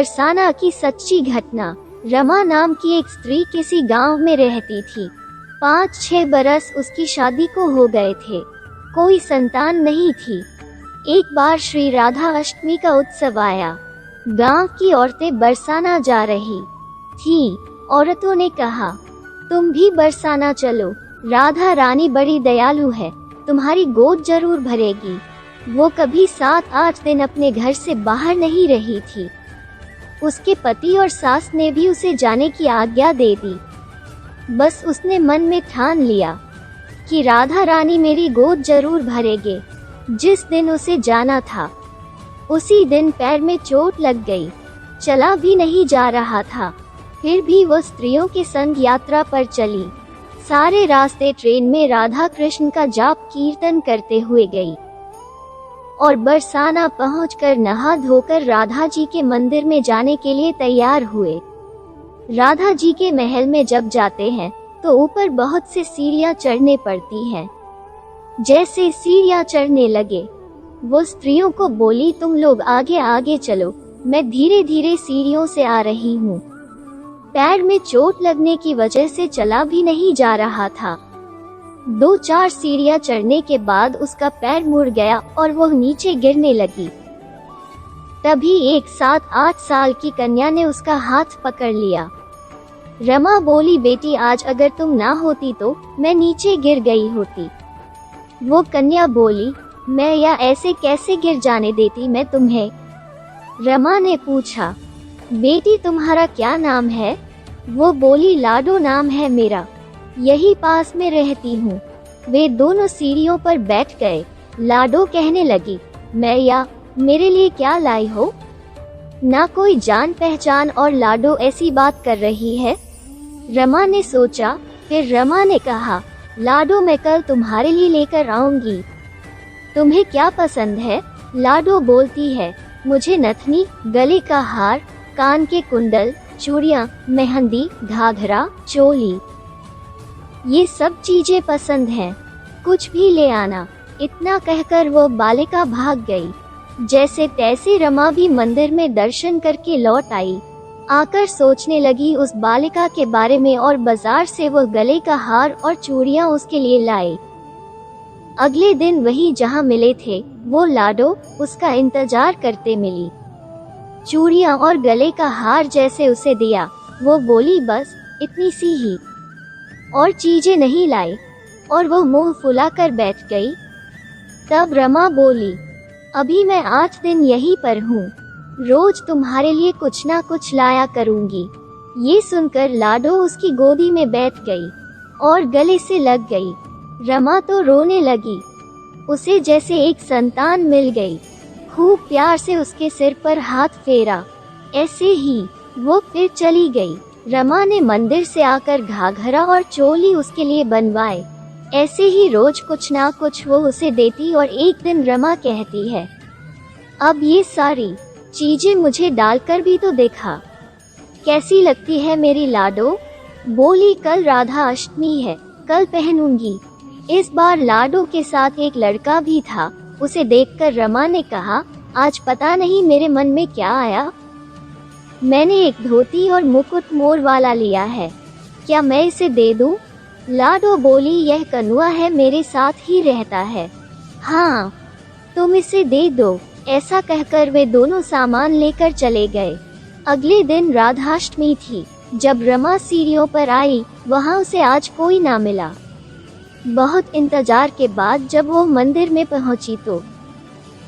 बरसाना की सच्ची घटना। रमा नाम की एक स्त्री किसी गांव में रहती थी। 5-6 बरस उसकी शादी को हो गए थे। कोई संतान नहीं थी। एक बार श्री राधा अष्टमी का उत्सव आया। गांव की औरतें बरसाना जा रही थी। औरतों ने कहा, तुम भी बरसाना चलो, राधा रानी बड़ी दयालु है, तुम्हारी गोद जरूर भरेगी। वो कभी 7-8 दिन अपने घर से बाहर नहीं रही थी। उसके पति और सास ने भी उसे जाने की आज्ञा दे दी। बस उसने मन में ठान लिया कि राधा रानी मेरी गोद जरूर भरेगे। जिस दिन उसे जाना था उसी दिन पैर में चोट लग गई, चला भी नहीं जा रहा था। फिर भी वो स्त्रियों के संग यात्रा पर चली। सारे रास्ते ट्रेन में राधा कृष्ण का जाप कीर्तन करते हुए गई और बरसाना पहुंचकर नहा धोकर राधा जी के मंदिर में जाने के लिए तैयार हुए। राधा जी के महल में जब जाते हैं तो ऊपर बहुत से सीढ़ियां चढ़ने पड़ती हैं। जैसे सीढ़ियां चढ़ने लगे, वो स्त्रियों को बोली, तुम लोग आगे आगे चलो, मैं धीरे धीरे सीढ़ियों से आ रही हूँ। पैर में चोट लगने की वजह से चला भी नहीं जा रहा था। 2-4 सीढ़ियां चढ़ने के बाद उसका पैर मुड़ गया और वह नीचे गिरने लगी। तभी एक 7-8 साल की कन्या ने उसका हाथ पकड़ लिया। रमा बोली, बेटी आज अगर तुम ना होती तो मैं नीचे गिर गई होती। वो कन्या बोली, मैं या ऐसे कैसे गिर जाने देती मैं तुम्हें। रमा ने पूछा, बेटी तुम्हारा क्या नाम है? वो बोली, लाडो नाम है मेरा, यही पास में रहती हूँ। वे दोनों सीढ़ियों पर बैठ गए। लाडो कहने लगी, मैं या मेरे लिए क्या लाई हो? ना कोई जान पहचान और लाडो ऐसी बात कर रही है। रमा ने सोचा। फिर रमा ने कहा, लाडो मैं कल तुम्हारे लिए लेकर आऊंगी, तुम्हें क्या पसंद है? लाडो बोलती है, मुझे नथनी, गले का हार, कान के कुंडल, चूड़ियाँ, मेहंदी, घाघरा, चोली, ये सब चीजें पसंद हैं, कुछ भी ले आना। इतना कहकर वो बालिका भाग गई। जैसे तैसे रमा भी मंदिर में दर्शन करके लौट आई। आकर सोचने लगी उस बालिका के बारे में और बाजार से वो गले का हार और चूड़ियाँ उसके लिए लाए। अगले दिन वही जहाँ मिले थे वो लाडो उसका इंतजार करते मिली। चूड़ियाँ और गले का हार जैसे उसे दिया, वो बोली, बस इतनी सी ही, और चीजें नहीं लाई, और वो मुंह फुलाकर बैठ गई। तब रमा बोली, अभी मैं 8 दिन यहीं पर हूँ, रोज तुम्हारे लिए कुछ ना कुछ लाया करूँगी। ये सुनकर लाडो उसकी गोदी में बैठ गई और गले से लग गई। रमा तो रोने लगी, उसे जैसे एक संतान मिल गई। खूब प्यार से उसके सिर पर हाथ फेरा। ऐसे ही वो फिर चली गई। रमा ने मंदिर से आकर घाघरा और चोली उसके लिए बनवाए। ऐसे ही रोज कुछ ना कुछ वो उसे देती और एक दिन रमा कहती है, अब ये सारी चीजें मुझे डालकर भी तो देखा, कैसी लगती है मेरी लाडो? बोली, कल राधा अष्टमी है, कल पहनूंगी। इस बार लाडो के साथ एक लड़का भी था। उसे देखकर रमा ने कहा, आज पता नहीं मेरे मन में क्या आया, मैंने एक धोती और मुकुट मोर वाला लिया है, क्या मैं इसे दे दूं? लाडो बोली, यह कनुआ है, मेरे साथ ही रहता है, हाँ तुम इसे दे दो। ऐसा कहकर वे दोनों सामान लेकर चले गए। अगले दिन राधाष्टमी थी। जब रमा सीढ़ियों पर आई, वहाँ उसे आज कोई ना मिला। बहुत इंतजार के बाद जब वो मंदिर में पहुंची तो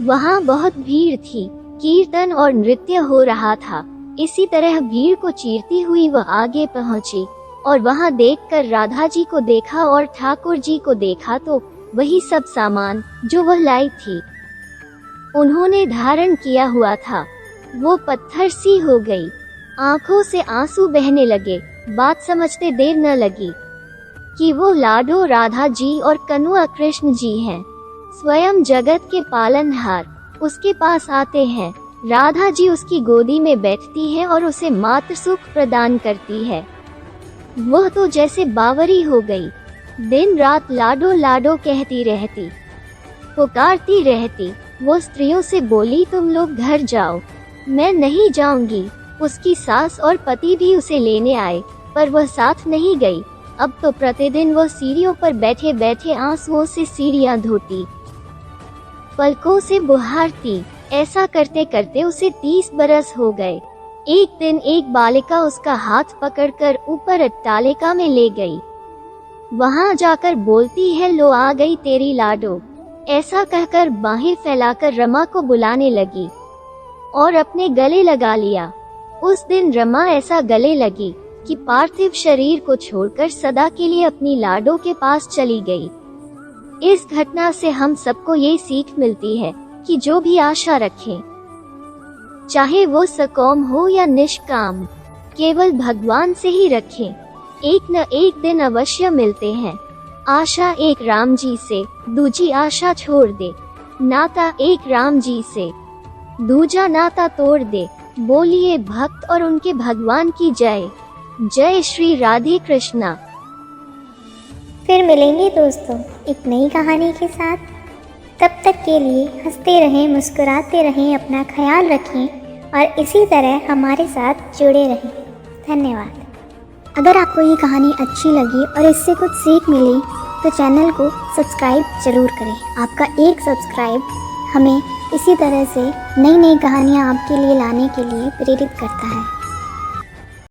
वहाँ बहुत भीड़ थी। कीर्तन और नृत्य हो रहा था। इसी तरह भीड़ को चीरती हुई वह आगे पहुंची और वहां देखकर राधा जी को देखा और ठाकुर जी को देखा तो वही सब सामान जो वह लाई थी उन्होंने धारण किया हुआ था। वो पत्थर सी हो गई, आंखों से आंसू बहने लगे। बात समझते देर न लगी कि वो लाडो राधा जी और कनुआ कृष्ण जी हैं, स्वयं जगत के पालनहार। उसके पास आते हैं। राधा जी उसकी गोदी में बैठती है और उसे मातृ सुख प्रदान करती है। वह तो जैसे बावरी हो गई। दिन रात लाडो लाडो कहती रहती, पुकारती रहती। वो स्त्रियों से बोली, तुम लोग घर जाओ, मैं नहीं जाऊंगी। उसकी सास और पति भी उसे लेने आए, पर वह साथ नहीं गई। अब तो प्रतिदिन वह सीढ़ियों पर बैठे बैठे आंसुओं से सीढ़ियां धोती, पलकों से बुहारती। ऐसा करते करते उसे 30 बरस हो गए। एक दिन एक बालिका उसका हाथ पकड़कर ऊपर अट्टालिका में ले गई। वहां जाकर बोलती है, लो आ गई तेरी लाडो। ऐसा कहकर बाहें फैलाकर रमा को बुलाने लगी और अपने गले लगा लिया। उस दिन रमा ऐसा गले लगी कि पार्थिव शरीर को छोड़कर सदा के लिए अपनी लाडो के पास चली गई। इस घटना से हम सबको ये सीख मिलती है कि जो भी आशा रखें, चाहे वो सकाम हो या निष्काम, केवल भगवान से ही रखें। एक न एक दिन अवश्य मिलते हैं। आशा एक राम जी से, दूजी आशा छोड़ दे। नाता एक राम जी से, दूजा नाता तोड़ दे। बोलिए भक्त और उनके भगवान की जय। जय श्री राधे कृष्णा। फिर मिलेंगे दोस्तों एक नई कहानी के साथ। तब तक के लिए हंसते रहें, मुस्कुराते रहें, अपना ख्याल रखें और इसी तरह हमारे साथ जुड़े रहें। धन्यवाद। अगर आपको ये कहानी अच्छी लगी और इससे कुछ सीख मिली तो चैनल को सब्सक्राइब ज़रूर करें। आपका एक सब्सक्राइब हमें इसी तरह से नई नई कहानियाँ आपके लिए लाने के लिए प्रेरित करता है।